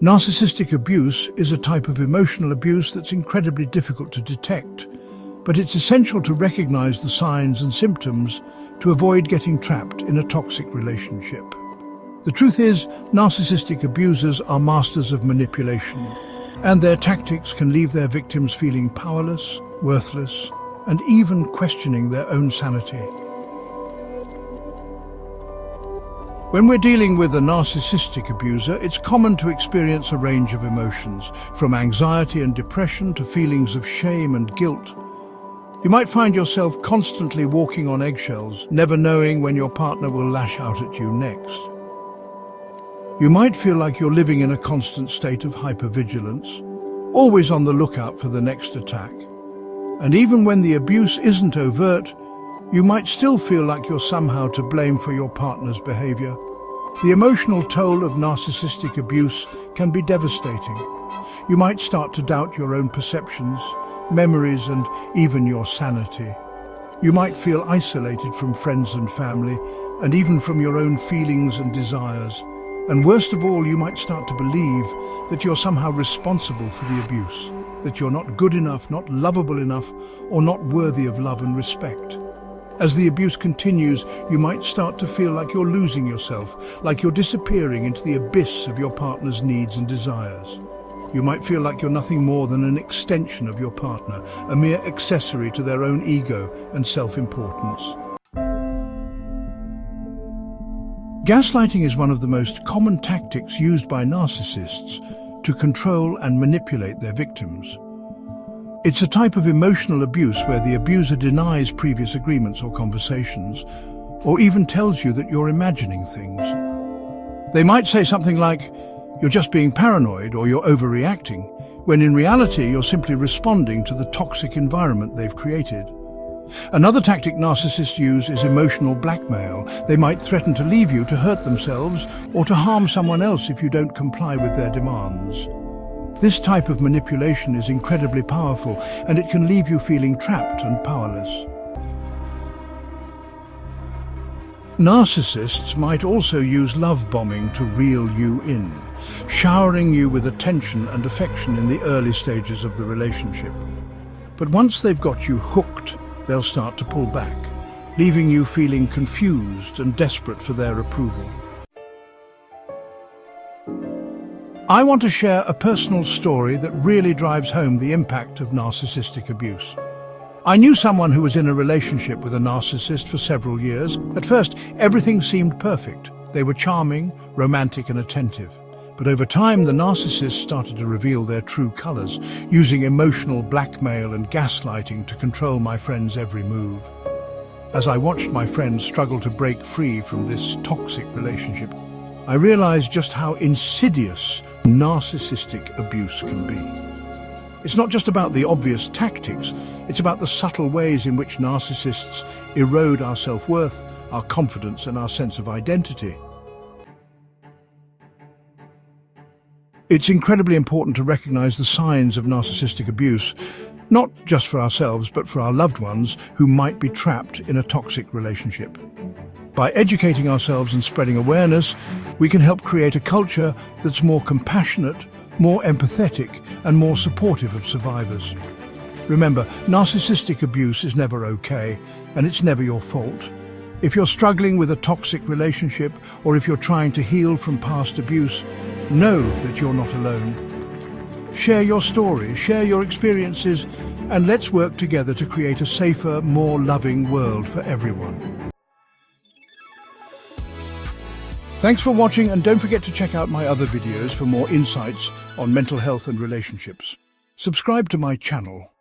Narcissistic abuse is a type of emotional abuse that's incredibly difficult to detect, but it's essential to recognize the signs and symptoms to avoid getting trapped in a toxic relationship. The truth is, narcissistic abusers are masters of manipulation, and their tactics can leave their victims feeling powerless, worthless, and even questioning their own sanity. When we're dealing with a narcissistic abuser, it's common to experience a range of emotions, from anxiety and depression to feelings of shame and guilt. You might find yourself constantly walking on eggshells, never knowing when your partner will lash out at you next. You might feel like you're living in a constant state of hypervigilance, always on the lookout for the next attack. And even when the abuse isn't overt, you might still feel like you're somehow to blame for your partner's behavior. The emotional toll of narcissistic abuse can be devastating. You might start to doubt your own perceptions, memories, and even your sanity. You might feel isolated from friends and family, and even from your own feelings and desires. And worst of all, you might start to believe that you're somehow responsible for the abuse, that you're not good enough, not lovable enough, or not worthy of love and respect. As the abuse continues, you might start to feel like you're losing yourself, like you're disappearing into the abyss of your partner's needs and desires. You might feel like you're nothing more than an extension of your partner, a mere accessory to their own ego and self-importance. Gaslighting is one of the most common tactics used by narcissists to control and manipulate their victims. It's a type of emotional abuse where the abuser denies previous agreements or conversations, or even tells you that you're imagining things. They might say something like, "You're just being paranoid," or "You're overreacting," when in reality you're simply responding to the toxic environment they've created. Another tactic narcissists use is emotional blackmail. They might threaten to leave you, to hurt themselves, or to harm someone else if you don't comply with their demands. This type of manipulation is incredibly powerful, and it can leave you feeling trapped and powerless. Narcissists might also use love bombing to reel you in, showering you with attention and affection in the early stages of the relationship. But once they've got you hooked, they'll start to pull back, leaving you feeling confused and desperate for their approval. I want to share a personal story that really drives home the impact of narcissistic abuse. I knew someone who was in a relationship with a narcissist for several years. At first, everything seemed perfect. They were charming, romantic, and attentive. But over time, the narcissist started to reveal their true colors, using emotional blackmail and gaslighting to control my friend's every move. As I watched my friend struggle to break free from this toxic relationship, I realized just how insidious narcissistic abuse can be. It's not just about the obvious tactics, it's about the subtle ways in which narcissists erode our self-worth, our confidence, and our sense of identity. It's incredibly important to recognize the signs of narcissistic abuse, not just for ourselves, but for our loved ones who might be trapped in a toxic relationship. By educating ourselves and spreading awareness, we can help create a culture that's more compassionate, more empathetic, and more supportive of survivors. Remember, narcissistic abuse is never okay, and it's never your fault. If you're struggling with a toxic relationship, or if you're trying to heal from past abuse, know that you're not alone. Share your story, share your experiences, and let's work together to create a safer, more loving world for everyone. Thanks for watching, and don't forget to check out my other videos for more insights on mental health and relationships. Subscribe to my channel.